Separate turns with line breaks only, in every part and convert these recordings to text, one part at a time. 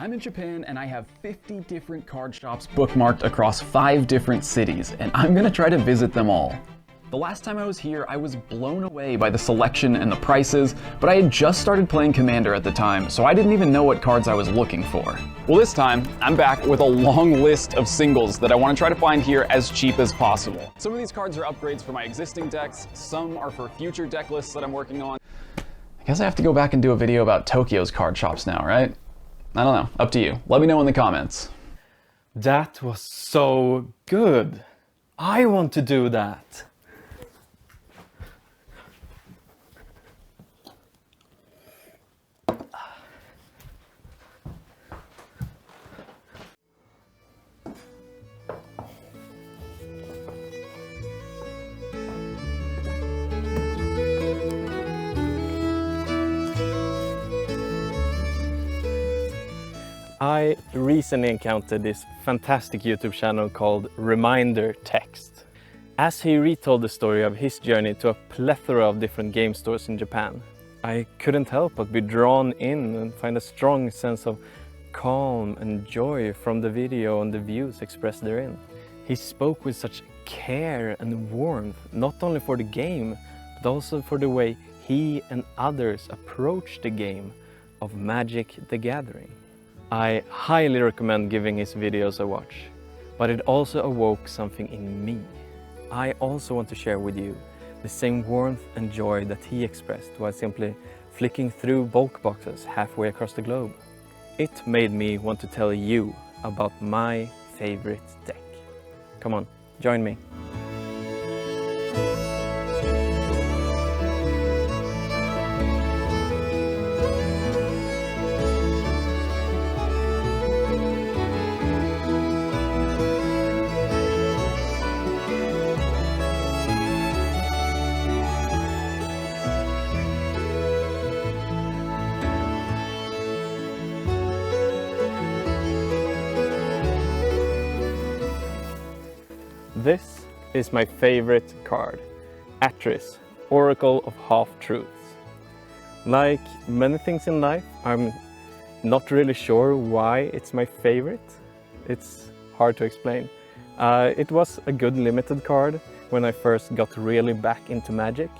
I'm in Japan and I have 50 different card shops bookmarked across 5 different cities, and I'm gonna try to visit them all. The last time I was here, I was blown away by the selection and the prices, but I had just started playing Commander at the time, so I didn't even know what cards I was looking for. Well, this time, I'm back with a long list of singles that I want to try to find here as cheap as possible. Some of these cards are upgrades for my existing decks, some are for future deck lists that I'm working on. I guess I have to go back and do a video about Tokyo's card shops now, right? I don't know, up to you. Let me know in the comments.
That was so good. I want to do that. I recently encountered this fantastic YouTube channel called Reminder Text. As he retold the story of his journey to a plethora of different game stores in Japan, I couldn't help but be drawn in and find a strong sense of calm and joy from the video and the views expressed therein. He spoke with such care and warmth, not only for the game, but also for the way he and others approach the game of Magic the Gathering. I highly recommend giving his videos a watch, but it also awoke something in me. I also want to share with you the same warmth and joy that he expressed while simply flicking through bulk boxes halfway across the globe. It made me want to tell you about my favorite deck. Come on, join me. This is my favorite card, Atris, Oracle of Half-Truths. Like many things in life, I'm not really sure why it's my favorite. It's hard to explain. It was a good limited card when I first got really back into Magic,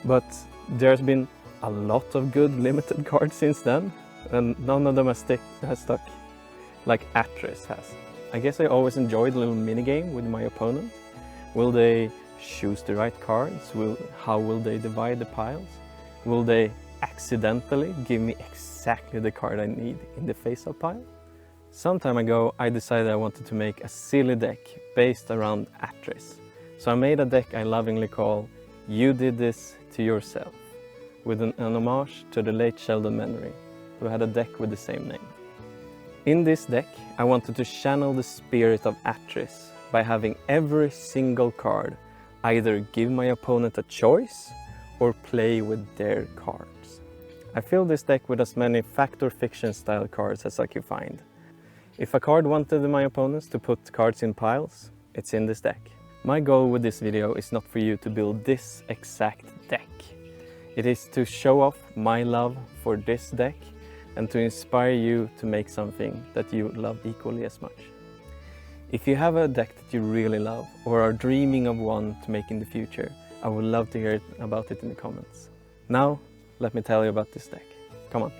but there's been a lot of good limited cards since then, and none of them has stuck like Atris has. I guess I always enjoyed a little minigame with my opponent. Will they choose the right cards? How will they divide the piles? Will they accidentally give me exactly the card I need in the face-up pile? Some time ago I decided I wanted to make a silly deck based around Atris. So I made a deck I lovingly call You Did This to Yourself, with an homage to the late Sheldon Menery, who had a deck with the same name. In this deck, I wanted to channel the spirit of Atris by having every single card either give my opponent a choice or play with their cards. I filled this deck with as many fact or fiction style cards as I could find. If a card wanted my opponents to put cards in piles, it's in this deck. My goal with this video is not for you to build this exact deck. It is to show off my love for this deck and to inspire you to make something that you love equally as much. If you have a deck that you really love or are dreaming of one to make in the future, I would love to hear about it in the comments. Now, let me tell you about this deck. Come on.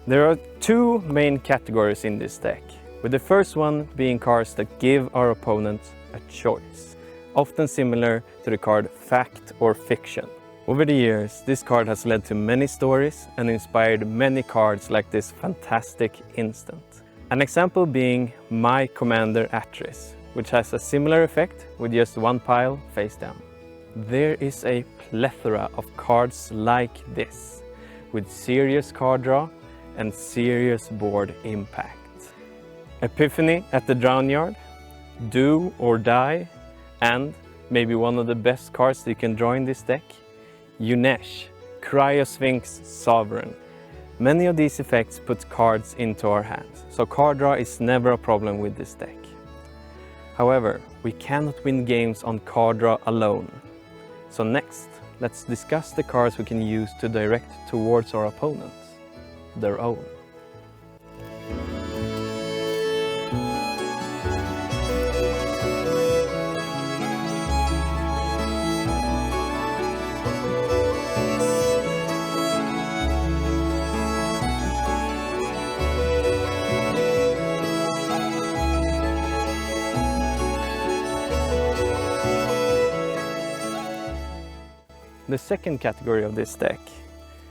There are two main categories in this deck, with the first one being cards that give our opponent a choice, often similar to the card Fact or Fiction. Over the years, this card has led to many stories and inspired many cards like this fantastic instant. An example being my Commander Atris, which has a similar effect with just one pile face down. There is a plethora of cards like this, with serious card draw and serious board impact. Epiphany at the Drownyard, Do or Die, and maybe one of the best cards that you can draw in this deck, Yunesh, Cryosphinx Sovereign. Many of these effects put cards into our hands, so card draw is never a problem with this deck. However, we cannot win games on card draw alone. So next, let's discuss the cards we can use to direct towards our opponents, their own. The second category of this deck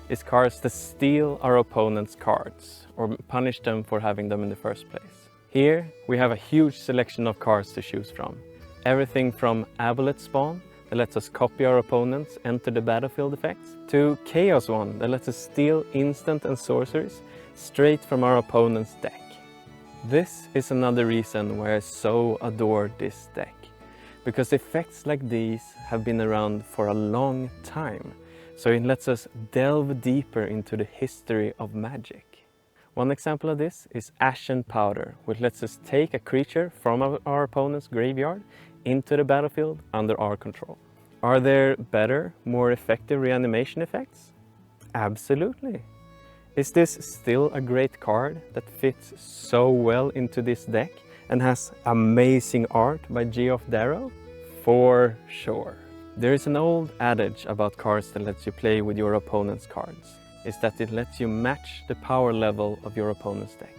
is cards that steal our opponent's cards or punish them for having them in the first place. Here we have a huge selection of cards to choose from. Everything from Aboleth Spawn that lets us copy our opponents enter the battlefield effects, to Chaos One that lets us steal instant and sorceries straight from our opponent's deck. This is another reason why I so adore this deck. Because effects like these have been around for a long time, so it lets us delve deeper into the history of Magic. One example of this is Ashen Powder, which lets us take a creature from our opponent's graveyard into the battlefield under our control. Are there better, more effective reanimation effects? Absolutely. Is this still a great card that fits so well into this deck and has amazing art by Geoff Darrow? For sure. There is an old adage about cards that lets you play with your opponent's cards, is that it lets you match the power level of your opponent's deck.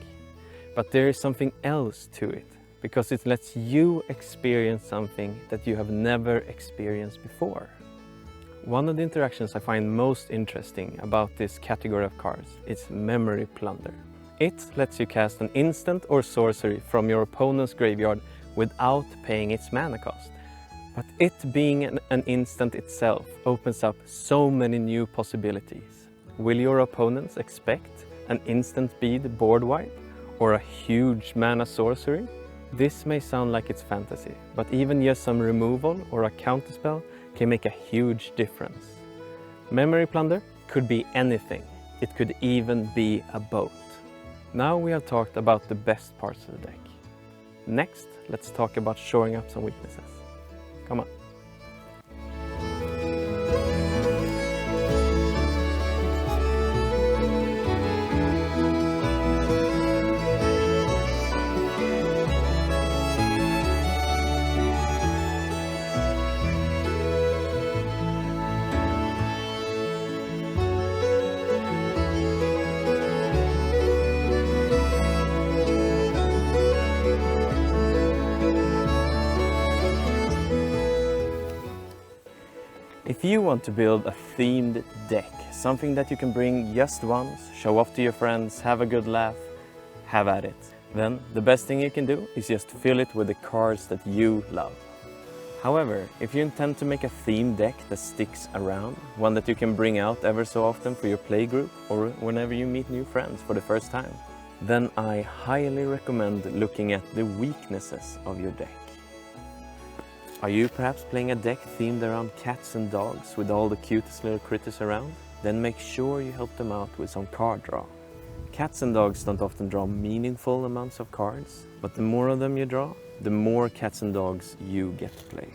But there is something else to it, because it lets you experience something that you have never experienced before. One of the interactions I find most interesting about this category of cards is Memory Plunder. It lets you cast an instant or sorcery from your opponent's graveyard without paying its mana cost. But it being an instant itself opens up so many new possibilities. Will your opponents expect an instant speed board wipe or a huge mana sorcery? This may sound like it's fantasy, but even just some removal or a counterspell can make a huge difference. Memory Plunder could be anything. It could even be a boat. Now we have talked about the best parts of the deck. Next, let's talk about shoring up some weaknesses. Come on. If you want to build a themed deck, something that you can bring just once, show off to your friends, have a good laugh, have at it. Then the best thing you can do is just fill it with the cards that you love. However, if you intend to make a themed deck that sticks around, one that you can bring out ever so often for your play group or whenever you meet new friends for the first time, then I highly recommend looking at the weaknesses of your deck. Are you perhaps playing a deck themed around cats and dogs with all the cutest little critters around? Then make sure you help them out with some card draw. Cats and dogs don't often draw meaningful amounts of cards, but the more of them you draw, the more cats and dogs you get to play.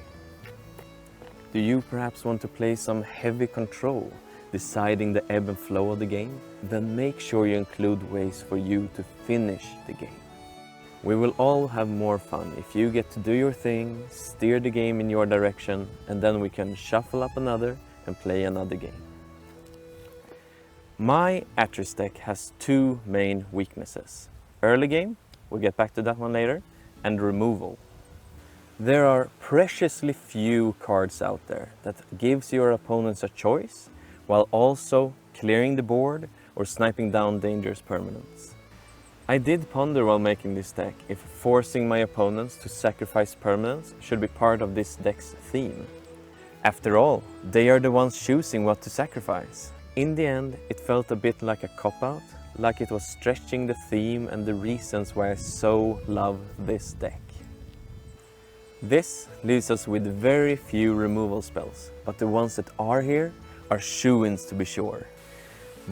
Do you perhaps want to play some heavy control, deciding the ebb and flow of the game? Then make sure you include ways for you to finish the game. We will all have more fun if you get to do your thing, steer the game in your direction, and then we can shuffle up another and play another game. My Atris deck has two main weaknesses. Early game, we'll get back to that one later, and removal. There are preciously few cards out there that gives your opponents a choice while also clearing the board or sniping down dangerous permanents. I did ponder while making this deck if forcing my opponents to sacrifice permanents should be part of this deck's theme. After all, they are the ones choosing what to sacrifice. In the end, it felt a bit like a cop-out, like it was stretching the theme and the reasons why I so love this deck. This leaves us with very few removal spells, but the ones that are here are shoo-ins to be sure.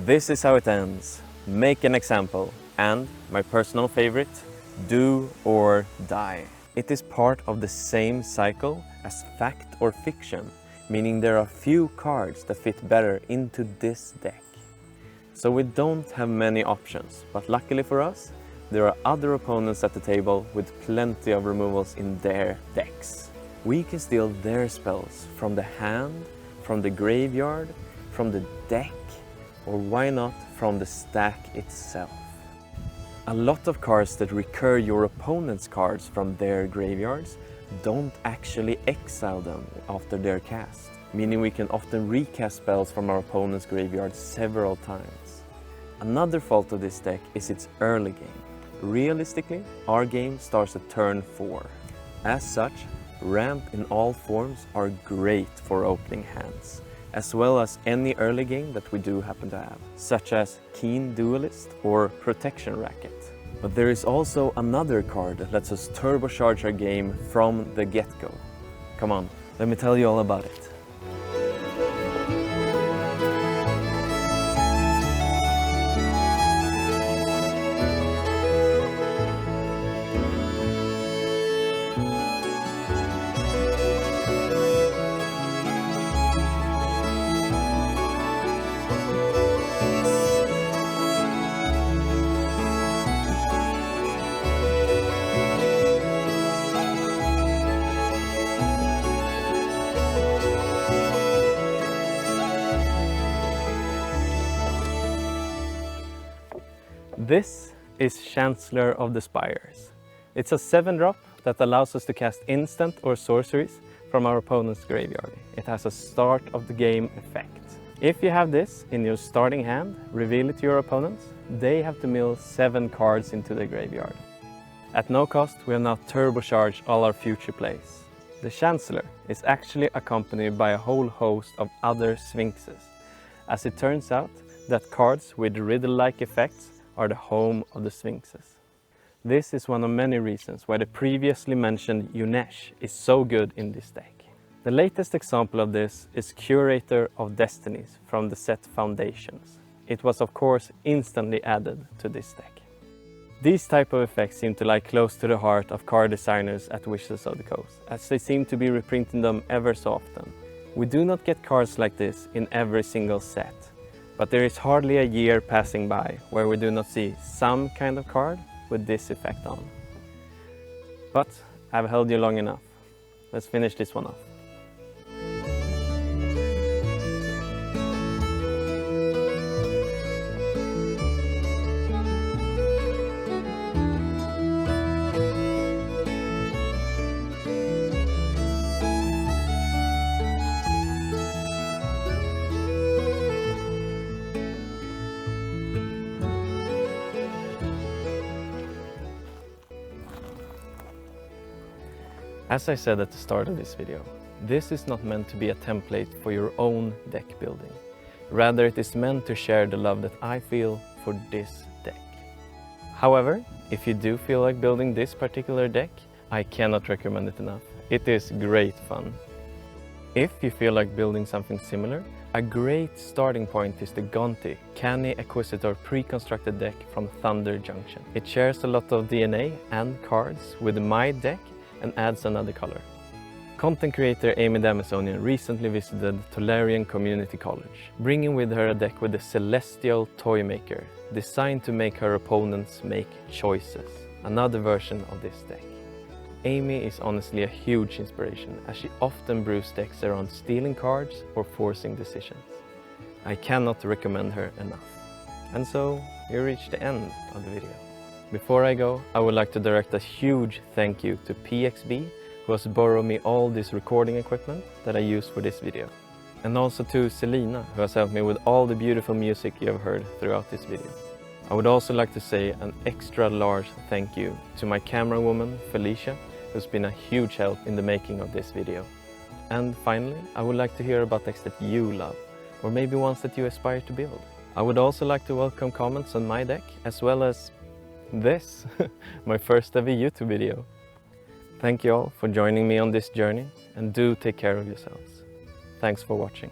This is how it ends. Make an example, and my personal favorite, do or die. It is part of the same cycle as fact or fiction, meaning there are few cards that fit better into this deck. So we don't have many options, but luckily for us, there are other opponents at the table with plenty of removals in their decks. We can steal their spells from the hand, from the graveyard, from the deck, or why not from the stack itself. A lot of cards that recur your opponent's cards from their graveyards don't actually exile them after their cast, meaning we can often recast spells from our opponent's graveyard several times. Another fault of this deck is its early game. Realistically, our game starts at turn 4. As such, ramp in all forms are great for opening hands, as well as any early game that we do happen to have, such as Keen Duelist or Protection Racket. But there is also another card that lets us turbocharge our game from the get-go. Come on, let me tell you all about it. This is Chancellor of the Spires. It's a 7-drop that allows us to cast instant or sorceries from our opponent's graveyard. It has a start of the game effect. If you have this in your starting hand, reveal it to your opponents. They have to mill 7 cards into their graveyard. At no cost, we have now turbocharged all our future plays. The Chancellor is actually accompanied by a whole host of other Sphinxes. As it turns out, that cards with riddle-like effects are the home of the Sphinxes. This is one of many reasons why the previously mentioned Yunesh is so good in this deck. The latest example of this is Curator of Destinies from the set Foundations. It was of course instantly added to this deck. These type of effects seem to lie close to the heart of card designers at Wizards of the Coast, as they seem to be reprinting them ever so often. We do not get cards like this in every single set, but there is hardly a year passing by where we do not see some kind of card with this effect on. But I've held you long enough. Let's finish this one off. As I said at the start of this video, this is not meant to be a template for your own deck building. Rather, it is meant to share the love that I feel for this deck. However, if you do feel like building this particular deck, I cannot recommend it enough. It is great fun. If you feel like building something similar, a great starting point is the Gonti Canny Acquisitor pre-constructed deck from Thunder Junction. It shares a lot of DNA and cards with my deck and adds another color. Content creator Amy Damazonian recently visited Tolarian Community College, bringing with her a deck with a Celestial Toymaker, designed to make her opponents make choices, another version of this deck. Amy is honestly a huge inspiration, as she often brews decks around stealing cards or forcing decisions. I cannot recommend her enough. And so, we reach the end of the video. Before I go, I would like to direct a huge thank you to PXB, who has borrowed me all this recording equipment that I use for this video. And also to Selina, who has helped me with all the beautiful music you have heard throughout this video. I would also like to say an extra large thank you to my camera woman, Felicia, who's been a huge help in the making of this video. And finally, I would like to hear about decks that you love, or maybe ones that you aspire to build. I would also like to welcome comments on my deck, as well as this, my first ever YouTube video. Thank you all for joining me on this journey, and do take care of yourselves. Thanks for watching.